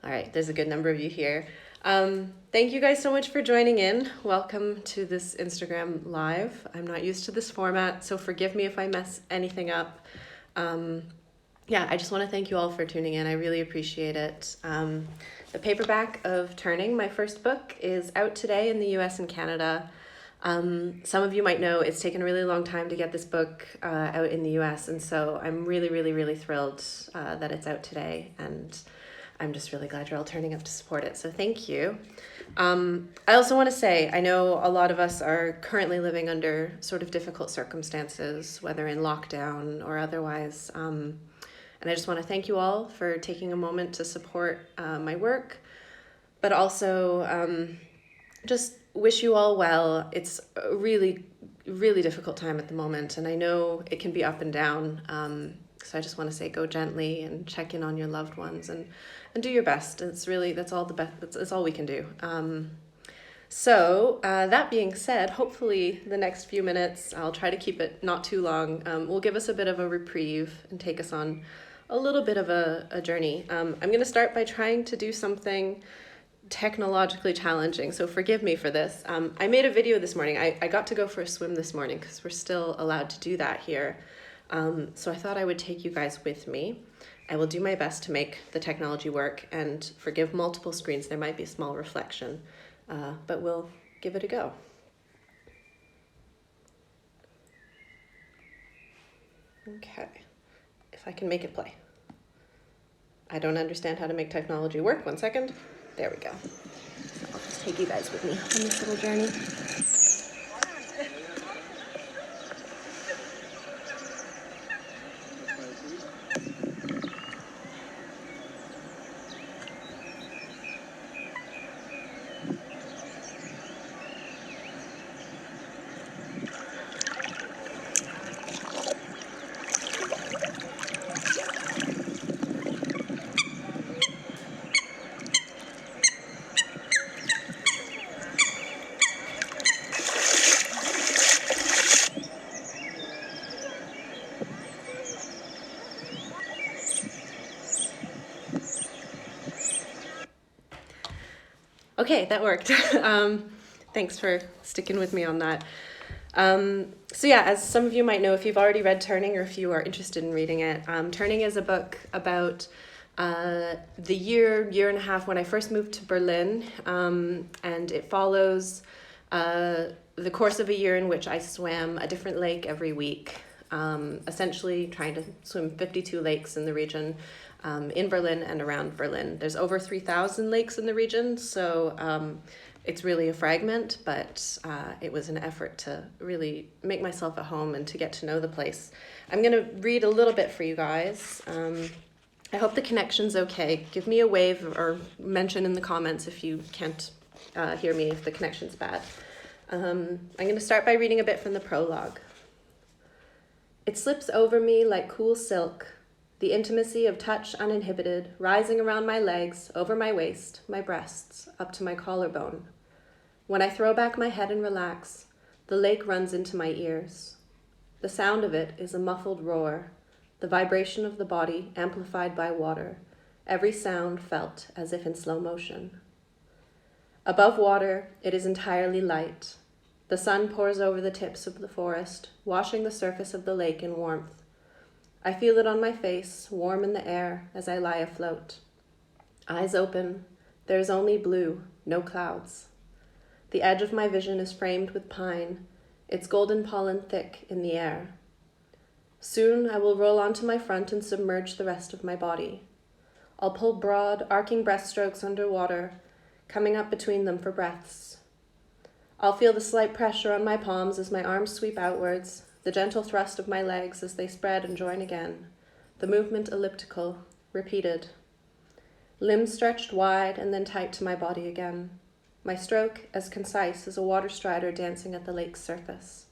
All right, there's a good number of you here. Thank you guys so much for joining in. Welcome to this Instagram Live. I'm not used to this format, so forgive me if I mess anything up. Yeah, I just want to thank you all for tuning in. I really appreciate it. The paperback of Turning, my first book, is out today in the US and Canada. Some of you might know it's taken a really long time to get this book out in the US, and so I'm really, really, really thrilled that it's out today, and I'm just really glad you're all turning up to support it, so thank you. I also want to say, I know a lot of us are currently living under sort of difficult circumstances, whether in lockdown or otherwise, and I just want to thank you all for taking a moment to support my work, but also just wish you all well. It's a really, really difficult time at the moment, and I know it can be up and down. So I just want to say, go gently and check in on your loved ones and do your best. It's really, that's all the best. That's all we can do. So that being said, hopefully the next few minutes, I'll try to keep it not too long, will give us a bit of a reprieve and take us on a little bit of a journey. I'm going to start by trying to do something technologically challenging, so forgive me for this. I made a video this morning. I got to go for a swim this morning because we're still allowed to do that here. So I thought I would take you guys with me. I will do my best to make the technology work, and forgive multiple screens. There might be a small reflection, but we'll give it a go. Okay, if I can make it play. I don't understand how to make technology work. 1 second. There we go. So I'll just take you guys with me on this little journey. Okay, that worked. Thanks for sticking with me on that. So yeah, as some of you might know, if you've already read Turning or if you are interested in reading it, Turning is a book about the year and a half when I first moved to Berlin, and it follows the course of a year in which I swam a different lake every week, essentially trying to swim 52 lakes in the region, in Berlin and around Berlin. There's over 3,000 lakes in the region, so it's really a fragment, but it was an effort to really make myself at home and to get to know the place. I'm going to read a little bit for you guys. I hope the connection's okay. Give me a wave or mention in the comments if you can't hear me, if the connection's bad. I'm going to start by reading a bit from the prologue. It slips over me like cool silk, the intimacy of touch uninhibited, rising around my legs, over my waist, my breasts, up to my collarbone. When I throw back my head and relax, the lake runs into my ears. The sound of it is a muffled roar, the vibration of the body amplified by water, every sound felt as if in slow motion. Above water, it is entirely light. The sun pours over the tips of the forest, washing the surface of the lake in warmth. I feel it on my face, warm in the air, as I lie afloat. Eyes open, there is only blue, no clouds. The edge of my vision is framed with pine, its golden pollen thick in the air. Soon I will roll onto my front and submerge the rest of my body. I'll pull broad, arcing breaststrokes underwater, coming up between them for breaths. I'll feel the slight pressure on my palms as my arms sweep outwards, the gentle thrust of my legs as they spread and join again, the movement elliptical, repeated. Limbs stretched wide and then tight to my body again, my stroke as concise as a water strider dancing at the lake's surface.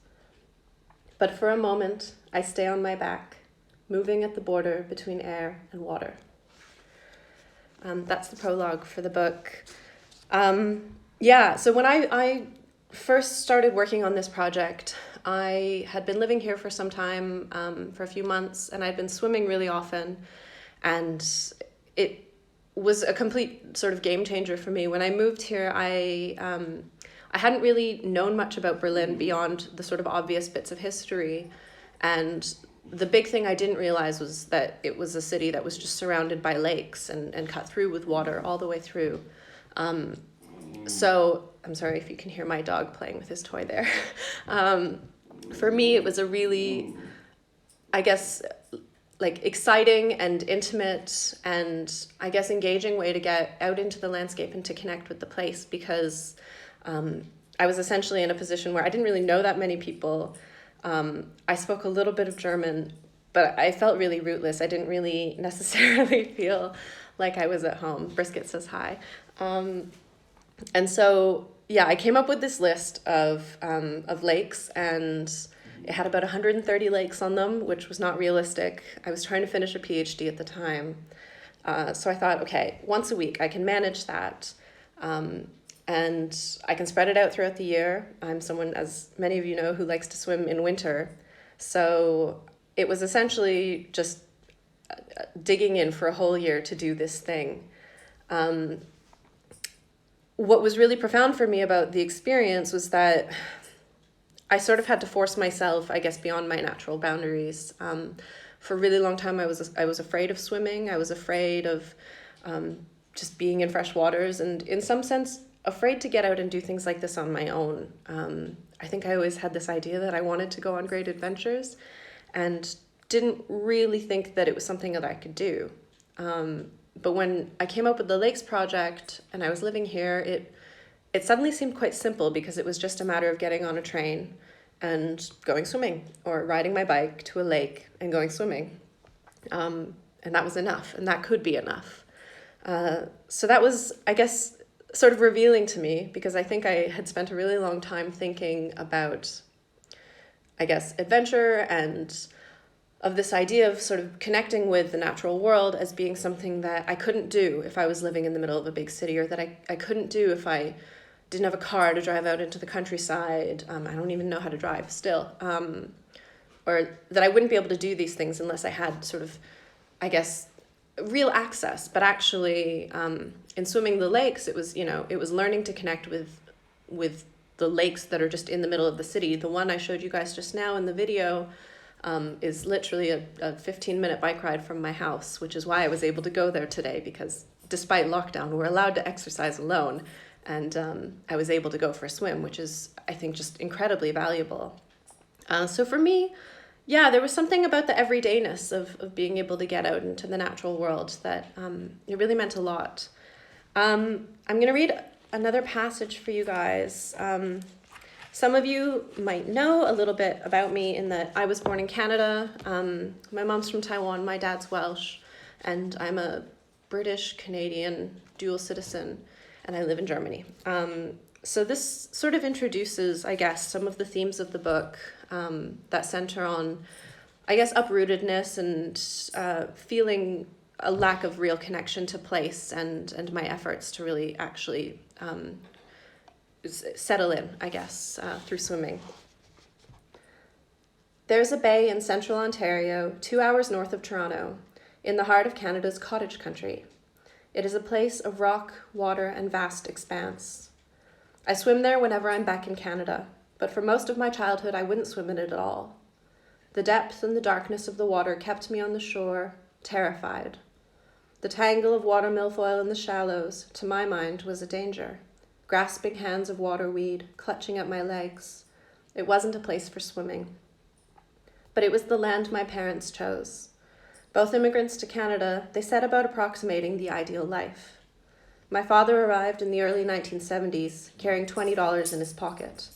But for a moment, I stay on my back, moving at the border between air and water. That's the prologue for the book. So when I first started working on this project, I had been living here for some time, for a few months, and I'd been swimming really often, and it was a complete sort of game changer for me. When I moved here, I hadn't really known much about Berlin beyond the sort of obvious bits of history. And the big thing I didn't realize was that it was a city that was just surrounded by lakes and cut through with water all the way through. So I'm sorry if you can hear my dog playing with his toy there. For me, it was a really, I guess, like exciting and intimate and I guess engaging way to get out into the landscape and to connect with the place, because I was essentially in a position where I didn't really know that many people. I spoke a little bit of German, but I felt really rootless. I didn't really necessarily feel like I was at home. Brisket says hi. And so, yeah, I came up with this list of lakes, and it had about 130 lakes on them, which was not realistic. I was trying to finish a PhD at the time. So I thought, okay, once a week I can manage that. And I can spread it out throughout the year. I'm someone, as many of you know, who likes to swim in winter. So it was essentially just digging in for a whole year to do this thing. What was really profound for me about the experience was that I sort of had to force myself, I guess, beyond my natural boundaries. For a really long time, I was afraid of swimming. I was afraid of just being in fresh waters, and in some sense, afraid to get out and do things like this on my own. I think I always had this idea that I wanted to go on great adventures and didn't really think that it was something that I could do. But when I came up with the Lakes Project and I was living here, it suddenly seemed quite simple, because it was just a matter of getting on a train and going swimming, or riding my bike to a lake and going swimming. And that was enough, and that could be enough. So that was, I guess, sort of revealing to me, because I think I had spent a really long time thinking about, I guess, adventure and of this idea of sort of connecting with the natural world as being something that I couldn't do if I was living in the middle of a big city, or that I couldn't do if I didn't have a car to drive out into the countryside. I don't even know how to drive still. Or that I wouldn't be able to do these things unless I had sort of, I guess, real access. But actually, in swimming the lakes, it was learning to connect with the lakes that are just in the middle of the city. The one I showed you guys just now in the video is literally a 15-minute bike ride from my house, which is why I was able to go there today, because despite lockdown, we're allowed to exercise alone, and I was able to go for a swim, which is, I think, just incredibly valuable. So for me, yeah, there was something about the everydayness of being able to get out into the natural world that it really meant a lot. I'm going to read another passage for you guys. Some of you might know a little bit about me in that I was born in Canada. My mom's from Taiwan, my dad's Welsh, and I'm a British-Canadian dual citizen, and I live in Germany. So this sort of introduces, I guess, some of the themes of the book that center on, I guess, uprootedness and feeling a lack of real connection to place, and my efforts to really actually settle in, I guess, through swimming. There's a bay in central Ontario, 2 hours north of Toronto, in the heart of Canada's cottage country. It is a place of rock, water, and vast expanse. I swim there whenever I'm back in Canada, but for most of my childhood I wouldn't swim in it at all. The depth and the darkness of the water kept me on the shore, terrified. The tangle of water milfoil in the shallows, to my mind, was a danger. Grasping hands of waterweed, clutching at my legs. It wasn't a place for swimming. But it was the land my parents chose. Both immigrants to Canada, they set about approximating the ideal life. My father arrived in the early 1970s, carrying $20 in his pocket.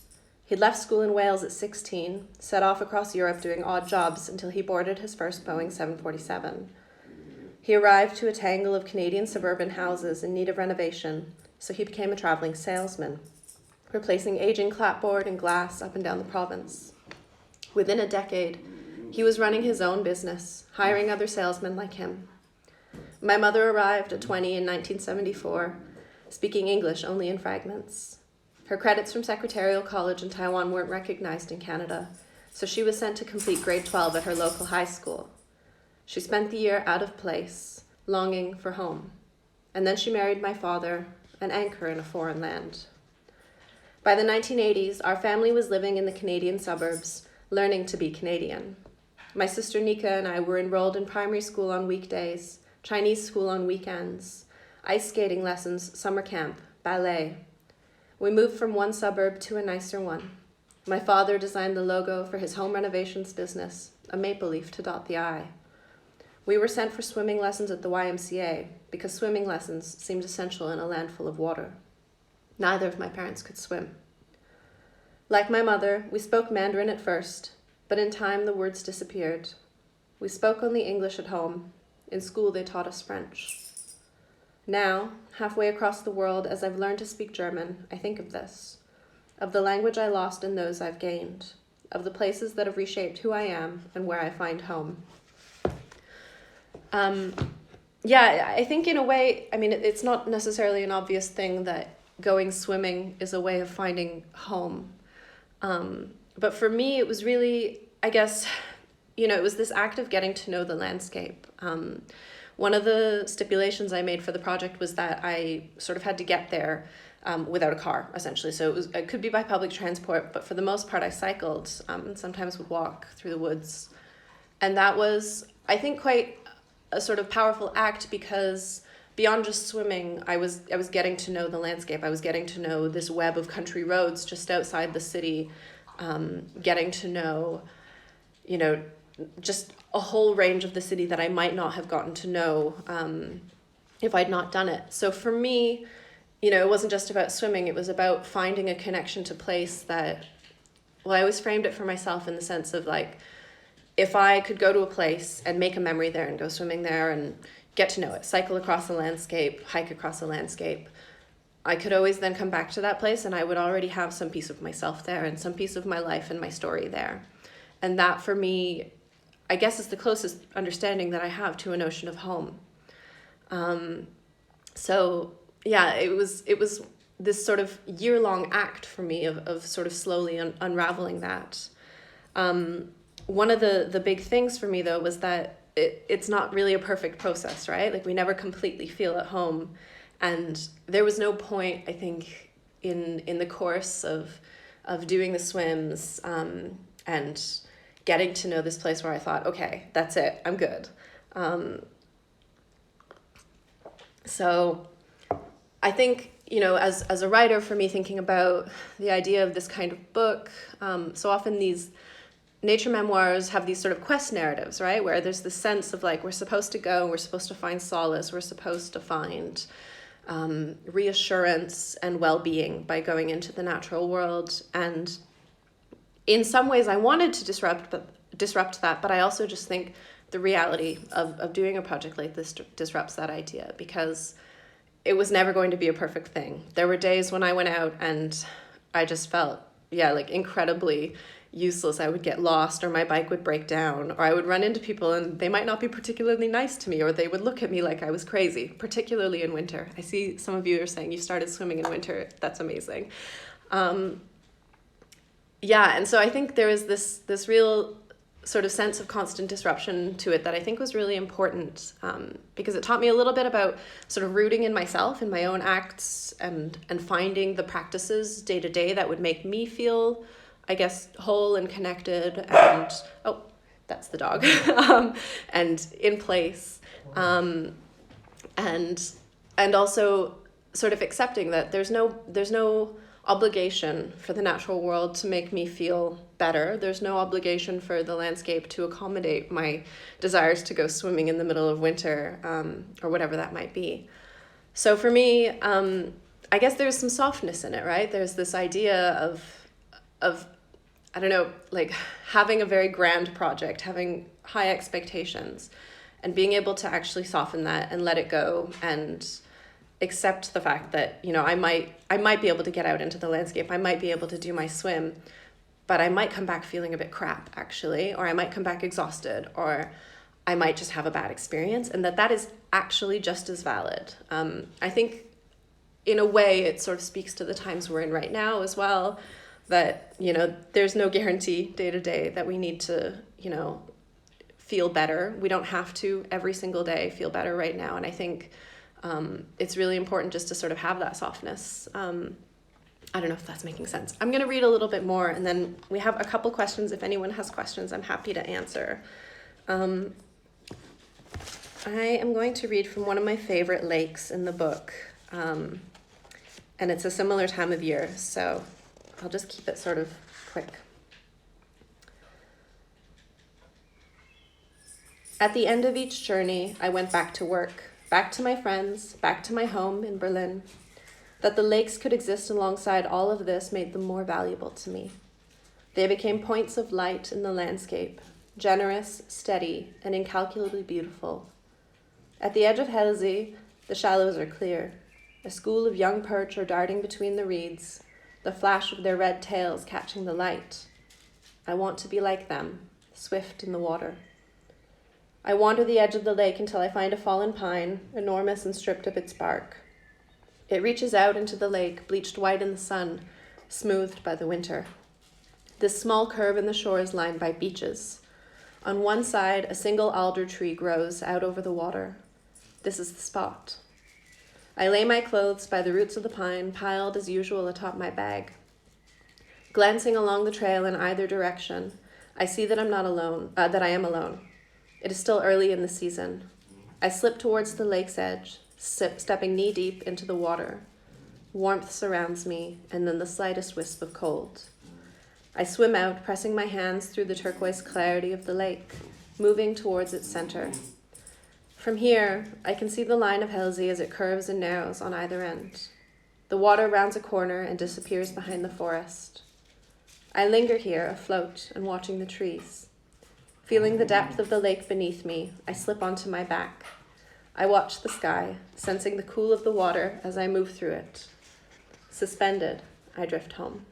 He'd left school in Wales at 16, set off across Europe doing odd jobs until he boarded his first Boeing 747. He arrived to a tangle of Canadian suburban houses in need of renovation, so he became a traveling salesman, replacing aging clapboard and glass up and down the province. Within a decade, he was running his own business, hiring other salesmen like him. My mother arrived at 20 in 1974, speaking English only in fragments. Her credits from Secretarial College in Taiwan weren't recognized in Canada, so she was sent to complete grade 12 at her local high school. She spent the year out of place, longing for home. and then she married my father, an anchor in a foreign land. By the 1980s, our family was living in the Canadian suburbs, learning to be Canadian. My sister Nika and I were enrolled in primary school on weekdays, Chinese school on weekends, ice skating lessons, summer camp, ballet. We moved from one suburb to a nicer one. My father designed the logo for his home renovations business, a maple leaf to dot the I. We were sent for swimming lessons at the YMCA because swimming lessons seemed essential in a land full of water. Neither of my parents could swim. Like my mother, we spoke Mandarin at first, but in time the words disappeared. We spoke only English at home. In school they taught us French. Now, halfway across the world, as I've learned to speak German, I think of this, of the language I lost and those I've gained, of the places that have reshaped who I am and where I find home. I think in a way, it's not necessarily an obvious thing that going swimming is a way of finding home. But for me, it was really, I guess, it was this act of getting to know the landscape. One of the stipulations I made for the project was that I sort of had to get there without a car, essentially. So it could be by public transport, but for the most part I cycled, and sometimes would walk through the woods. And that was, I think, quite a sort of powerful act because beyond just swimming, I was getting to know the landscape. I was getting to know this web of country roads just outside the city, getting to know, just a whole range of the city that I might not have gotten to know if I'd not done it. So for me, it wasn't just about swimming. It was about finding a connection to place that, well, I always framed it for myself in the sense of like, if I could go to a place and make a memory there and go swimming there and get to know it, cycle across the landscape, hike across the landscape, I could always then come back to that place and I would already have some piece of myself there and some piece of my life and my story there. And that for me, I guess, is the closest understanding that I have to a notion of home. It was this sort of year-long act for me of sort of slowly unraveling that. One of the big things for me, though, was that it's not really a perfect process, right? Like, we never completely feel at home. And there was no point, I think, in the course of doing the swims and getting to know this place where I thought, okay, that's it, I'm good. So I think, as a writer, for me, thinking about the idea of this kind of book, so often these nature memoirs have these sort of quest narratives, right? Where there's this sense of like, we're supposed to go, we're supposed to find solace, we're supposed to find reassurance and well-being by going into the natural world. And in some ways I wanted to disrupt that, but I also just think the reality of doing a project like this disrupts that idea, because it was never going to be a perfect thing. There were days when I went out and I just felt, incredibly useless. I would get lost, or my bike would break down, or I would run into people and they might not be particularly nice to me, or they would look at me like I was crazy, particularly in winter. I see some of you are saying you started swimming in winter. That's amazing. And so I think there was this real sort of sense of constant disruption to it that I think was really important, because it taught me a little bit about sort of rooting in myself, in my own acts, and finding the practices day to day that would make me feel, I guess, whole and connected, and that's the dog, and in place, and also sort of accepting that there's no obligation for the natural world to make me feel better. There's no obligation for the landscape to accommodate my desires to go swimming in the middle of winter, or whatever that might be. So for me, I guess there's some softness in it, right? There's this idea of I don't know, like having a very grand project, having high expectations, and being able to actually soften that and let it go and accept the fact that, I might be able to get out into the landscape, I might be able to do my swim, but I might come back feeling a bit crap, actually, or I might come back exhausted, or I might just have a bad experience, and that is actually just as valid. I think in a way it sort of speaks to the times we're in right now as well, that, there's no guarantee day to day that we need to, feel better. We don't have to every single day feel better right now. And I think it's really important just to sort of have that softness. I don't know if that's making sense. I'm going to read a little bit more, and then we have a couple questions. If anyone has questions, I'm happy to answer. I am going to read from one of my favorite lakes in the book, and it's a similar time of year, so I'll just keep it sort of quick. At the end of each journey, I went back to work, back to my friends, back to my home in Berlin. That the lakes could exist alongside all of this made them more valuable to me. They became points of light in the landscape, generous, steady, and incalculably beautiful. At the edge of Helsey, the shallows are clear. A school of young perch are darting between the reeds, the flash of their red tails catching the light. I want to be like them, swift in the water. I wander the edge of the lake until I find a fallen pine, enormous and stripped of its bark. It reaches out into the lake, bleached white in the sun, smoothed by the winter. This small curve in the shore is lined by beeches. On one side, a single alder tree grows out over the water. This is the spot. I lay my clothes by the roots of the pine, piled as usual atop my bag. Glancing along the trail in either direction, I see that that I am alone. It is still early in the season. I slip towards the lake's edge, stepping knee-deep into the water. Warmth surrounds me, and then the slightest wisp of cold. I swim out, pressing my hands through the turquoise clarity of the lake, moving towards its center. From here, I can see the line of Helsey as it curves and narrows on either end. The water rounds a corner and disappears behind the forest. I linger here, afloat and watching the trees. Feeling the depth of the lake beneath me, I slip onto my back. I watch the sky, sensing the cool of the water as I move through it. Suspended, I drift home.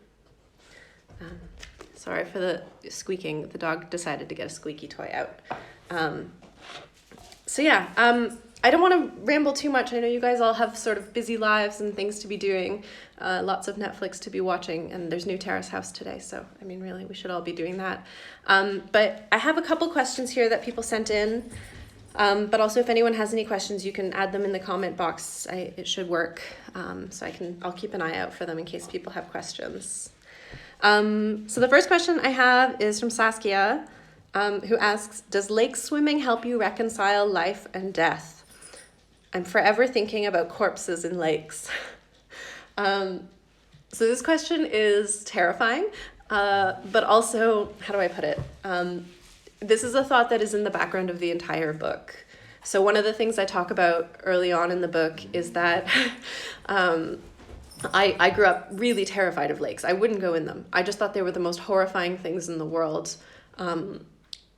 Sorry for the squeaking. The dog decided to get a squeaky toy out. I don't want to ramble too much. I know you guys all have sort of busy lives and things to be doing, lots of Netflix to be watching, and there's new Terrace House today, so I mean, really, we should all be doing that. But I have a couple questions here that people sent in. But also, if anyone has any questions, you can add them in the comment box. It should work, so I'll keep an eye out for them in case people have questions. So the first question I have is from Saskia, who asks, does lake swimming help you reconcile life and death? I'm forever thinking about corpses in lakes. So this question is terrifying, but also, how do I put it? This is a thought that is in the background of the entire book. So one of the things I talk about early on in the book is that I grew up really terrified of lakes. I wouldn't go in them. I just thought they were the most horrifying things in the world.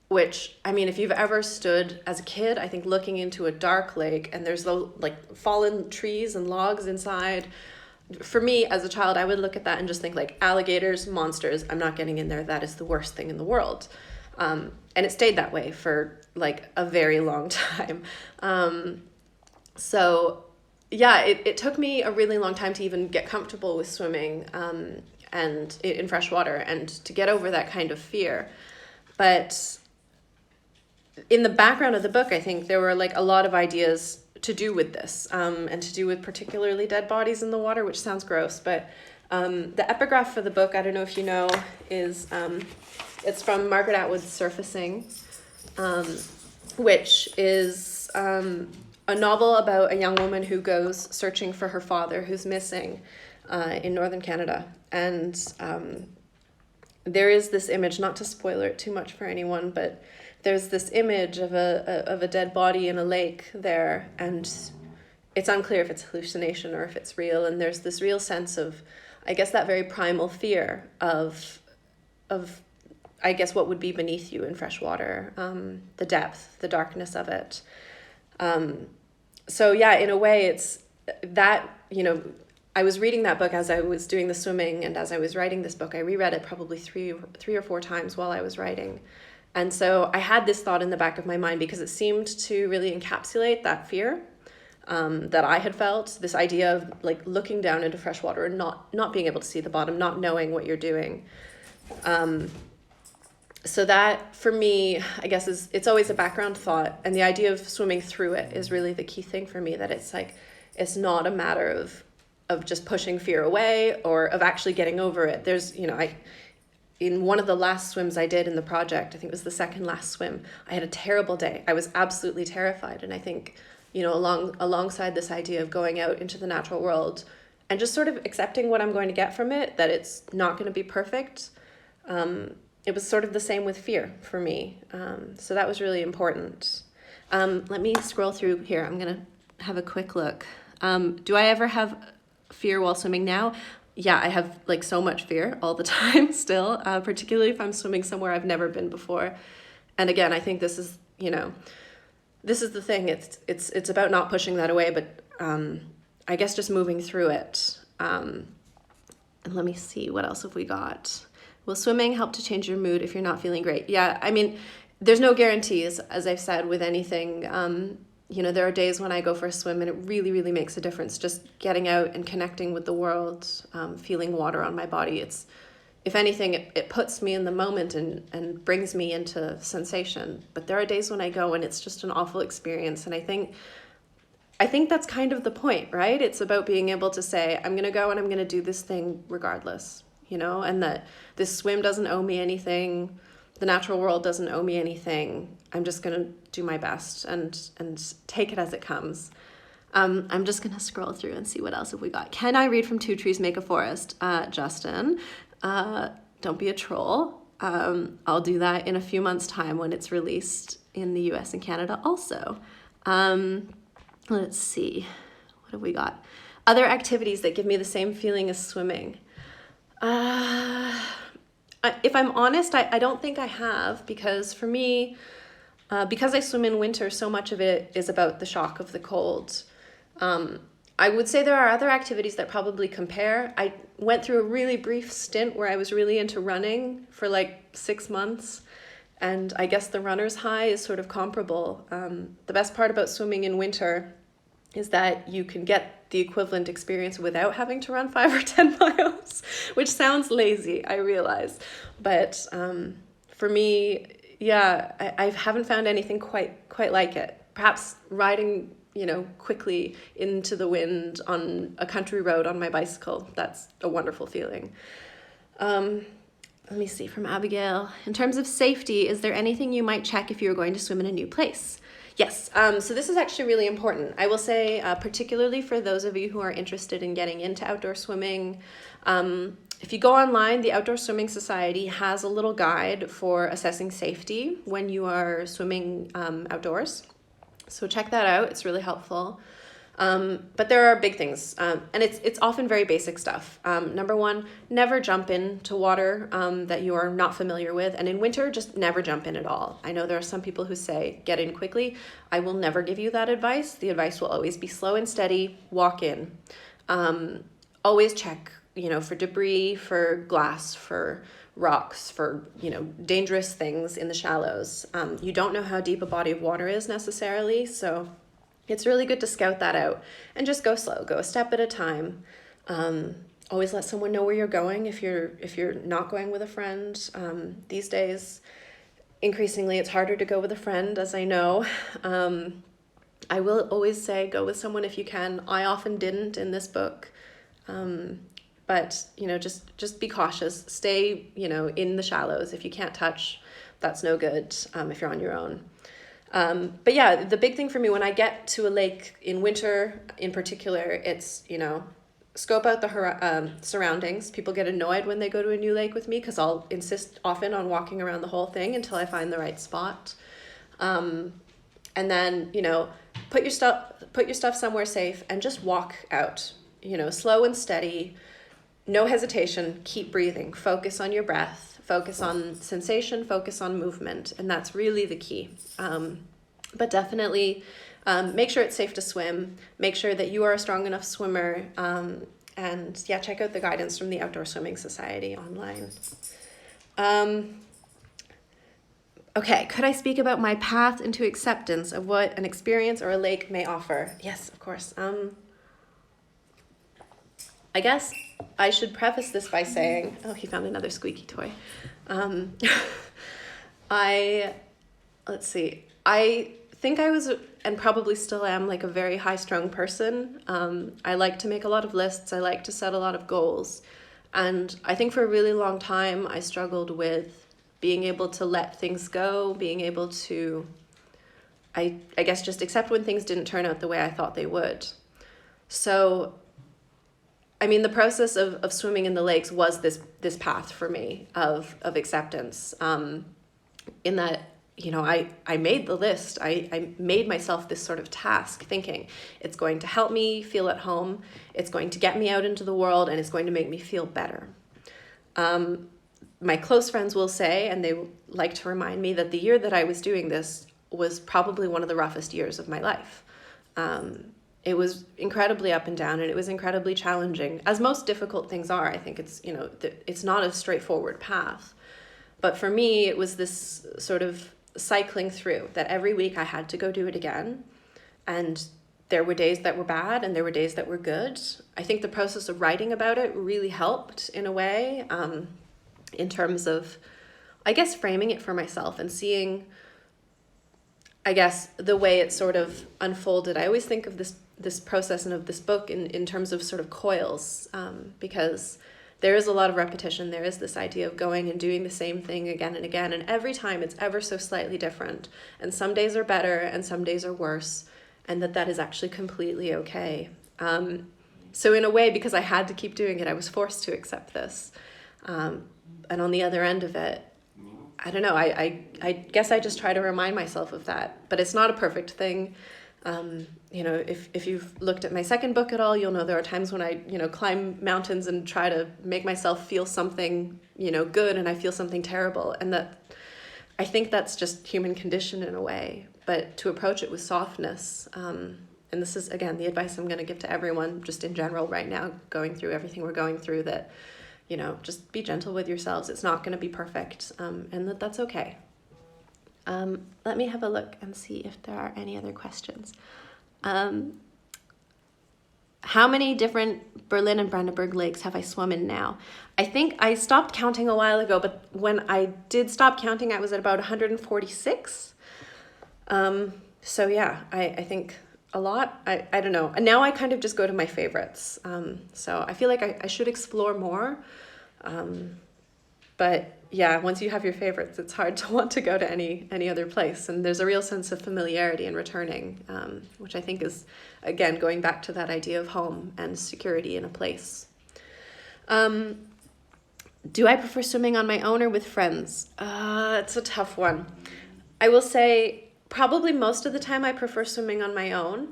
Which, I mean, if you've ever stood as a kid, I think looking into a dark lake and there's like fallen trees and logs inside. For me, as a child, I would look at that and just think like alligators, monsters, I'm not getting in there. That is the worst thing in the world. And it stayed that way for like a very long time. It took me a really long time to even get comfortable with swimming and in fresh water and to get over that kind of fear. But in the background of the book, I think there were like a lot of ideas to do with this and to do with particularly dead bodies in the water, which sounds gross. But the epigraph for the book, I don't know if you know, is it's from Margaret Atwood's Surfacing, which is a novel about a young woman who goes searching for her father who's missing in northern Canada. And there is this image, not to spoiler it too much for anyone, but there's this image of a dead body in a lake there, and it's unclear if it's hallucination or if it's real. And there's this real sense of, I guess, that very primal fear of I guess what would be beneath you in fresh water, the depth, the darkness of it. In a way, it's that, I was reading that book as I was doing the swimming, and as I was writing this book, I reread it probably three or four times while I was writing. And so I had this thought in the back of my mind because it seemed to really encapsulate that fear that I had felt, this idea of like looking down into fresh water and not being able to see the bottom, not knowing what you're doing. So that for me, I guess it's always a background thought, and the idea of swimming through it is really the key thing for me. That it's like it's not a matter of just pushing fear away or of actually getting over it. There's, I in one of the last swims I did in the project, I think it was the second last swim, I had a terrible day. I was absolutely terrified, and I think, alongside this idea of going out into the natural world and just sort of accepting what I'm going to get from it, that it's not going to be perfect. It was sort of the same with fear for me. So that was really important. Let me scroll through here. I'm going to have a quick look. Do I ever have fear while swimming now? Yeah, I have like so much fear all the time still, particularly if I'm swimming somewhere I've never been before. And again, I think this is the thing. It's about not pushing that away, but I guess just moving through it. And let me see, what else have we got? Will swimming help to change your mood if you're not feeling great? Yeah, I mean, there's no guarantees, as I've said, with anything. There are days when I go for a swim and it really, really makes a difference. Just getting out and connecting with the world, feeling water on my body. If anything, it puts me in the moment and brings me into sensation. But there are days when I go and it's just an awful experience. And I think that's kind of the point, right? It's about being able to say, I'm going to go and I'm going to do this thing regardless, and that this swim doesn't owe me anything. The natural world doesn't owe me anything. I'm just going to do my best and take it as it comes. I'm just going to scroll through and see what else have we got. Can I read from Two Trees Make a Forest? Justin, don't be a troll. I'll do that in a few months' time when it's released in the US and Canada also. Let's see. What have we got? Other activities that give me the same feeling as swimming. If I'm honest, I don't think I have, because for me, because I swim in winter, so much of it is about the shock of the cold. I would say there are other activities that probably compare. I went through a really brief stint where I was really into running for like 6 months, and I guess the runner's high is sort of comparable. The best part about swimming in winter is that you can get the equivalent experience without having to run 5 or 10 miles, which sounds lazy, I realize. But for me, yeah, I haven't found anything quite like it. Perhaps riding, quickly into the wind on a country road on my bicycle, that's a wonderful feeling. Let me see, from Abigail. In terms of safety, is there anything you might check if you were going to swim in a new place? Yes, so this is actually really important. I will say, particularly for those of you who are interested in getting into outdoor swimming, if you go online, the Outdoor Swimming Society has a little guide for assessing safety when you are swimming outdoors. So check that out, it's really helpful. But there are big things, and it's often very basic stuff. Number one, never jump into water that you are not familiar with. And in winter, just never jump in at all. I know there are some people who say, get in quickly. I will never give you that advice. The advice will always be slow and steady, walk in. Always check, for debris, for glass, for rocks, for, dangerous things in the shallows. You don't know how deep a body of water is necessarily, so it's really good to scout that out and just go slow, go a step at a time. Always let someone know where you're going if you're not going with a friend. These days, increasingly, it's harder to go with a friend, as I know. I will always say go with someone if you can. I often didn't in this book. But, just be cautious. Stay, in the shallows. If you can't touch, that's no good if you're on your own. But yeah, the big thing for me when I get to a lake in winter in particular, it's, scope out the surroundings. People get annoyed when they go to a new lake with me because I'll insist often on walking around the whole thing until I find the right spot. And then, put your stuff somewhere safe and just walk out, slow and steady, no hesitation, keep breathing, focus on your breath, focus on sensation, focus on movement, and that's really the key. But definitely make sure it's safe to swim, make sure that you are a strong enough swimmer, and yeah, check out the guidance from the Outdoor Swimming Society online. Okay, could I speak about my path into acceptance of what an experience or a lake may offer? Yes, of course. I guess I should preface this by saying, oh, he found another squeaky toy. Let's see. I think I was, and probably still am, like a very high-strung person. I like to make a lot of lists. I like to set a lot of goals. And I think for a really long time, I struggled with being able to let things go, being able to, I guess, just accept when things didn't turn out the way I thought they would. So, I mean, the process of swimming in the lakes was this path for me of acceptance. In that, I made the list. I made myself this sort of task, thinking it's going to help me feel at home, it's going to get me out into the world, and it's going to make me feel better. My close friends will say, and they like to remind me, that the year that I was doing this was probably one of the roughest years of my life. It was incredibly up and down, and it was incredibly challenging, as most difficult things are. I think it's not a straightforward path. But for me, it was this sort of cycling through that every week I had to go do it again. And there were days that were bad and there were days that were good. I think the process of writing about it really helped in a way, in terms of, I guess, framing it for myself and seeing, I guess, the way it sort of unfolded. I always think of this process and of this book in terms of sort of coils, because there is a lot of repetition. There is this idea of going and doing the same thing again and again. And every time it's ever so slightly different. And some days are better and some days are worse. And that is actually completely okay. So in a way, because I had to keep doing it, I was forced to accept this. And on the other end of it, I don't know, I guess I just try to remind myself of that. But it's not a perfect thing. If you've looked at my second book at all, you'll know there are times when I, climb mountains and try to make myself feel something, good, and I feel something terrible. And that, I think that's just human condition in a way, but to approach it with softness. And this is, again, the advice I'm going to give to everyone just in general right now, going through everything we're going through, that, just be gentle with yourselves. It's not going to be perfect, and that's okay. Let me have a look and see if there are any other questions. How many different Berlin and Brandenburg lakes have I swum in now? I think I stopped counting a while ago, but when I did stop counting, I was at about 146. So yeah, I think a lot. I don't know. And now I kind of just go to my favorites. So I feel like I should explore more. But yeah, once you have your favorites, it's hard to want to go to any other place. And there's a real sense of familiarity in returning, which I think is, again, going back to that idea of home and security in a place. Do I prefer swimming on my own or with friends? It's a tough one. I will say probably most of the time I prefer swimming on my own,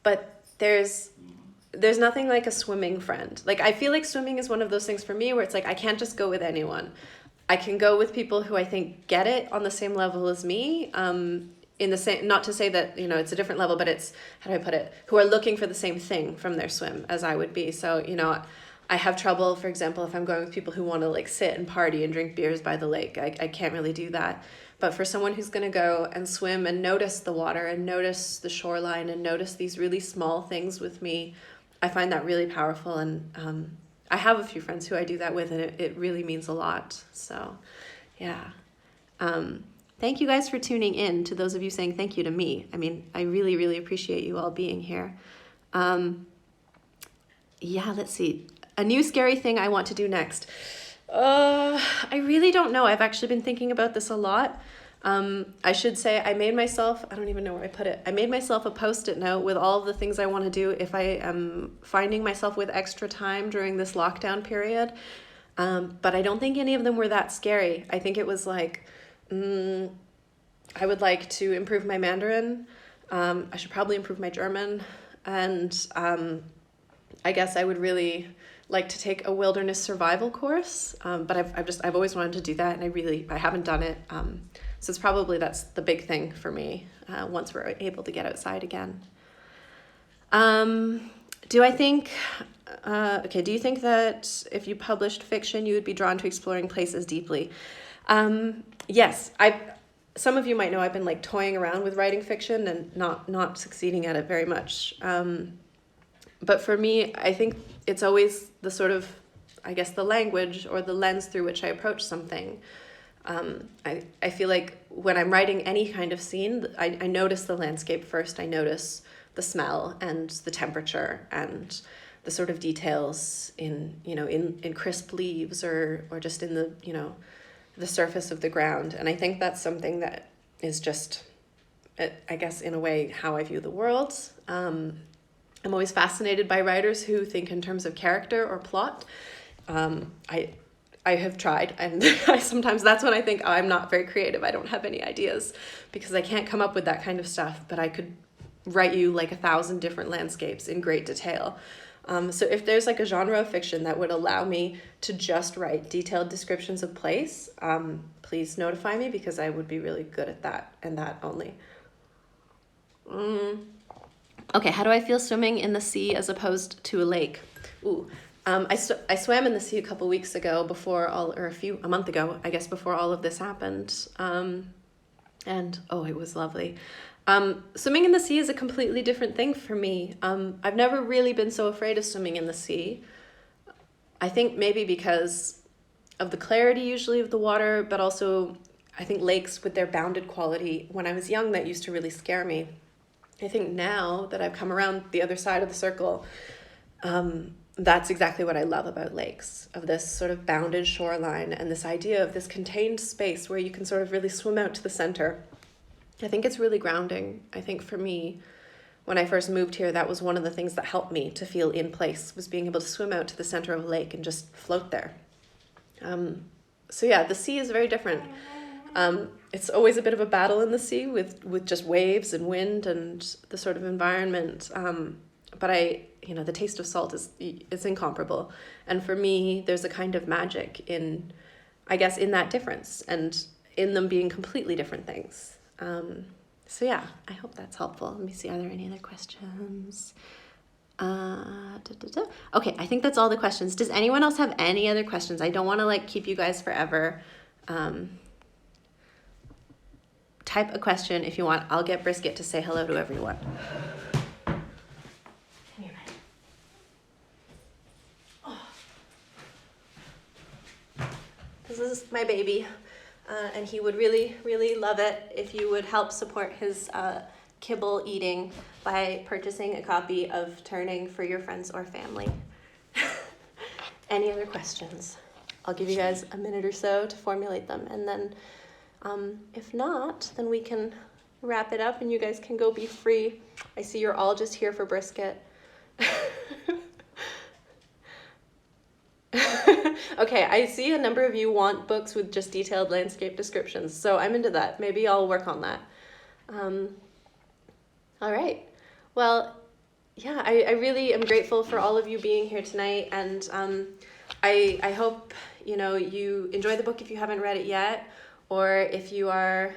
but there's nothing like a swimming friend. Like, I feel like swimming is one of those things for me where it's like, I can't just go with anyone. I can go with people who I think get it on the same level as me, in the same, not to say that, it's a different level, but it's, how do I put it, who are looking for the same thing from their swim as I would be. So, I have trouble, for example, if I'm going with people who want to like sit and party and drink beers by the lake. I can't really do that. But for someone who's going to go and swim and notice the water and notice the shoreline and notice these really small things with me, I find that really powerful. And I have a few friends who I do that with, and it really means a lot. So, yeah. Thank you guys for tuning in, to those of you saying thank you to me. I mean, I really, really appreciate you all being here. Yeah, let's see. A new scary thing I want to do next. I really don't know. I've actually been thinking about this a lot. I should say I made myself, I don't even know where I put it. I made myself a Post-it note with all of the things I want to do if I am finding myself with extra time during this lockdown period. But I don't think any of them were that scary. I think it was like, I would like to improve my Mandarin. I should probably improve my German. And I guess I would really like to take a wilderness survival course. But I've always wanted to do that, and I haven't done it. So it's probably, that's the big thing for me, once we're able to get outside again. Do you think that if you published fiction, you would be drawn to exploring places deeply? Yes, some of you might know I've been like toying around with writing fiction and not succeeding at it very much. But for me, I think it's always the sort of, I guess, the language or the lens through which I approach something. I feel like when I'm writing any kind of scene, I notice the landscape first. I notice the smell and the temperature and the sort of details in, you know, in crisp leaves or just in the, you know, the surface of the ground. And I think that's something that is just, I guess, in a way, how I view the world. I'm always fascinated by writers who think in terms of character or plot. I have tried, and sometimes that's when I think, oh, I'm not very creative. I don't have any ideas because I can't come up with that kind of stuff, but I could write you like 1,000 different landscapes in great detail. So if there's like a genre of fiction that would allow me to just write detailed descriptions of place, please notify me, because I would be really good at that and that only. Okay, how do I feel swimming in the sea as opposed to a lake? I swam in the sea a couple weeks ago a month ago, I guess, before all of this happened. And oh, it was lovely. Swimming in the sea is a completely different thing for me. I've never really been so afraid of swimming in the sea. I think maybe because of the clarity usually of the water, but also I think lakes with their bounded quality, when I was young, that used to really scare me. I think now that I've come around the other side of the circle, that's exactly what I love about lakes, of this sort of bounded shoreline and this idea of this contained space where you can sort of really swim out to the center. I think it's really grounding. I think for me, when I first moved here, that was one of the things that helped me to feel in place, was being able to swim out to the center of a lake and just float there. So yeah, the sea is very different. It's always a bit of a battle in the sea with just waves and wind and the sort of environment. But the taste of salt is incomparable. And for me, there's a kind of magic in that difference and in them being completely different things. So yeah, I hope that's helpful. Let me see, are there any other questions? Okay, I think that's all the questions. Does anyone else have any other questions? I don't want to keep you guys forever. Type a question if you want. I'll get Brisket to say hello to everyone. This is my baby, and he would really, really love it if you would help support his kibble eating by purchasing a copy of Turning for your friends or family. Any other questions? I'll give you guys a minute or so to formulate them, and then if not, then we can wrap it up and you guys can go be free. I see you're all just here for Brisket. Okay, I see a number of you want books with just detailed landscape descriptions, so I'm into that. Maybe I'll work on that. All right. Well, yeah, I really am grateful for all of you being here tonight, and I hope you enjoy the book if you haven't read it yet, or if you are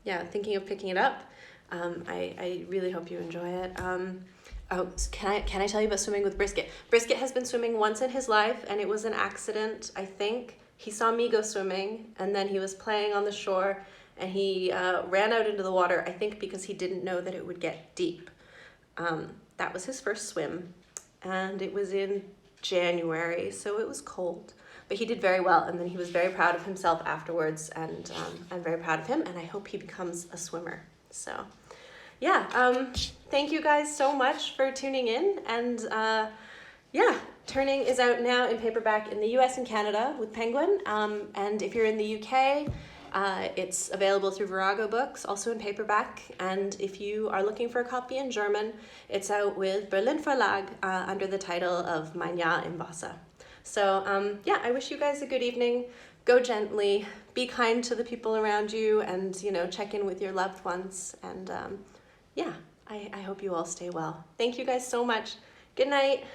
thinking of picking it up. I really hope you enjoy it. Can I tell you about swimming with Brisket? Brisket has been swimming once in his life, and it was an accident, I think. He saw me go swimming, and then he was playing on the shore, and he ran out into the water, I think because he didn't know that it would get deep. That was his first swim, and it was in January, so it was cold. But he did very well, and then he was very proud of himself afterwards, and I'm very proud of him, and I hope he becomes a swimmer. So, yeah, thank you guys so much for tuning in, and Turning is out now in paperback in the US and Canada with Penguin, and if you're in the UK, it's available through Virago Books, also in paperback, and if you are looking for a copy in German, it's out with Berlin Verlag under the title of Mein Jahr im Wasser. So, I wish you guys a good evening. Go gently, be kind to the people around you, and, check in with your loved ones. And, I hope you all stay well. Thank you guys so much. Good night.